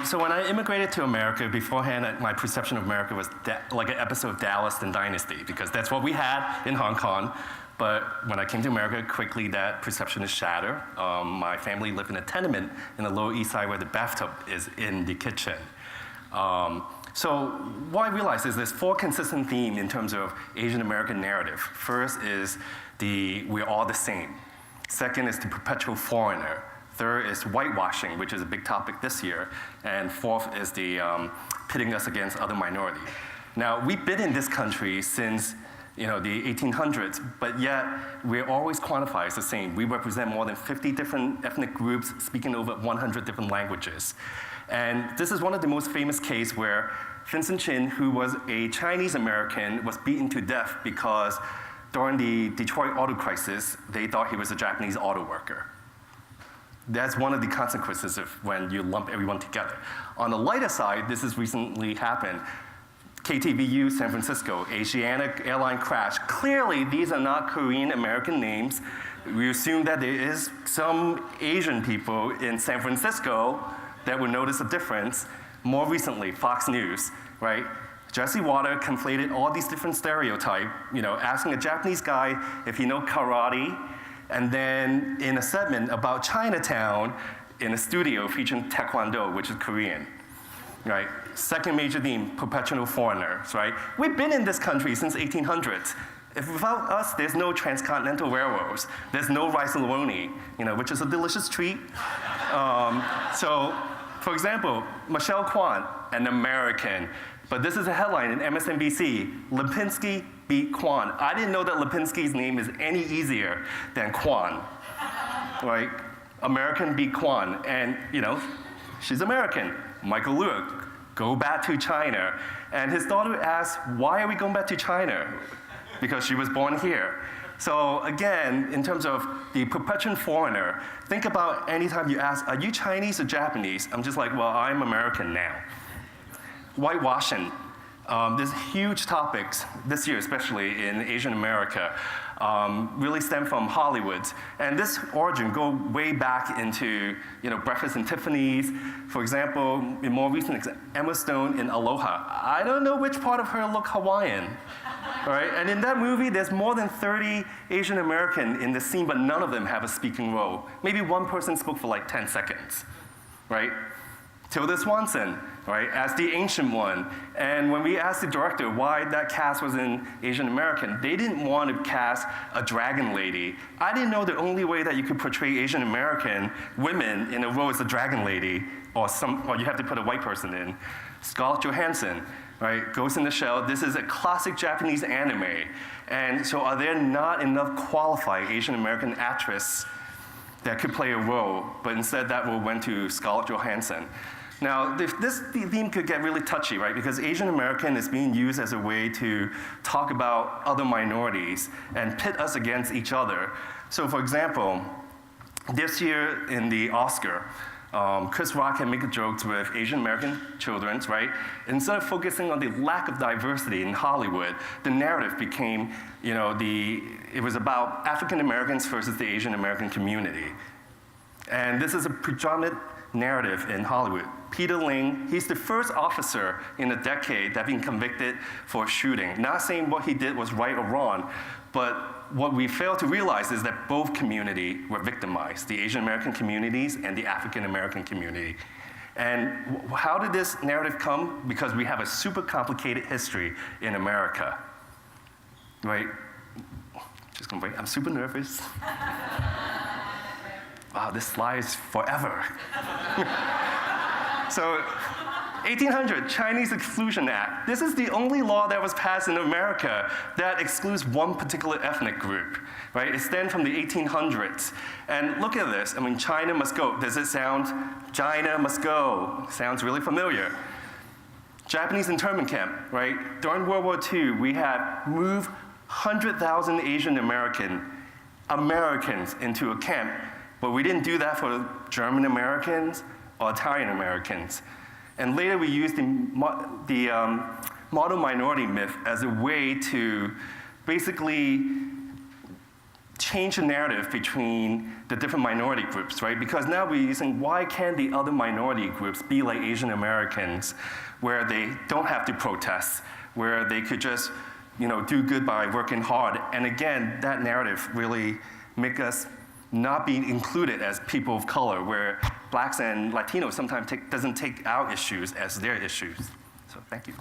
So when I immigrated to America, beforehand, my perception of America was like an episode of Dallas and Dynasty, because that's what we had in Hong Kong. But when I came to America, quickly that perception is shattered. My family lived in a tenement in the Lower East Side where the bathtub is in the kitchen. So what I realized is there's four consistent themes in terms of Asian American narrative. First is we're all the same. Second is the perpetual foreigner. Third is whitewashing, which is a big topic this year. And fourth is the pitting us against other minorities. Now, we've been in this country since the 1800s, but yet we're always quantified as the same. We represent more than 50 different ethnic groups speaking over 100 different languages. And this is one of the most famous cases where Vincent Chin, who was a Chinese American, was beaten to death because during the Detroit auto crisis, they thought he was a Japanese auto worker. That's one of the consequences of when you lump everyone together. On the lighter side, this has recently happened. KTVU San Francisco, Asiatic airline crash. Clearly, these are not Korean American names. We assume that there is some Asian people in San Francisco that would notice a difference. More recently, Fox News, right? Jesse Water conflated all these different stereotypes, asking a Japanese guy if he knows karate, and then in a segment about Chinatown in a studio featuring Taekwondo, which is Korean, right? Second major theme, perpetual foreigners, right? We've been in this country since 1800s. If without us, there's no transcontinental railroads. There's no rice-a-loni, which is a delicious treat. So, for example, Michelle Kwan, an American, but this is a headline in MSNBC, Lipinski beat Kwan. I didn't know that Lipinski's name is any easier than Kwan, right? American beat Kwan, and she's American. Michael Lewis, go back to China. And his daughter asked, why are we going back to China? Because she was born here. So again, in terms of the perpetual foreigner, think about anytime you ask, are you Chinese or Japanese? I'm just like, well, I'm American now. Whitewashing. There's huge topics this year, especially in Asian America, really stem from Hollywood. And this origin go way back into Breakfast and Tiffany's. For example, in more recent, Emma Stone in Aloha. I don't know which part of her look Hawaiian. Right? And in that movie, there's more than 30 Asian American in the scene, but none of them have a speaking role. Maybe one person spoke for like 10 seconds, right? Tilda Swanson, right, as the ancient one. And when we asked the director why that cast was in Asian American, they didn't want to cast a dragon lady. I didn't know the only way that you could portray Asian American women in a role is a dragon lady, or you have to put a white person in. Scarlett Johansson, right, Ghost in the Shell. This is a classic Japanese anime. And so are there not enough qualified Asian American actresses that could play a role, but instead that role went to Scarlett Johansson? Now, this theme could get really touchy, right? Because Asian American is being used as a way to talk about other minorities and pit us against each other. So for example, this year in the Oscar, Chris Rock had made jokes with Asian American children, right? Instead of focusing on the lack of diversity in Hollywood, the narrative became, it was about African Americans versus the Asian American community. And this is a predominant narrative in Hollywood. Peter Ling, he's the first officer in a decade that been convicted for a shooting. Not saying what he did was right or wrong, but what we fail to realize is that both communities were victimized, the Asian American communities and the African American community. And how did this narrative come? Because we have a super complicated history in America, right? Just gonna wait, I'm super nervous. Wow, this slide is forever. So, 1800, Chinese Exclusion Act. This is the only law that was passed in America that excludes one particular ethnic group, right? It stems from the 1800s. And look at this, China must go. Does it sound, China must go? Sounds really familiar. Japanese internment camp, right? During World War II, we had moved 100,000 Asian Americans into a camp, but we didn't do that for German Americans or Italian Americans. And later we used the model minority myth as a way to basically change the narrative between the different minority groups, right? Because now we're using, why can't the other minority groups be like Asian Americans, where they don't have to protest, where they could just, do good by working hard? And again, that narrative really make us not be included as people of color, where blacks and Latinos sometimes doesn't take our issues as their issues. So thank you.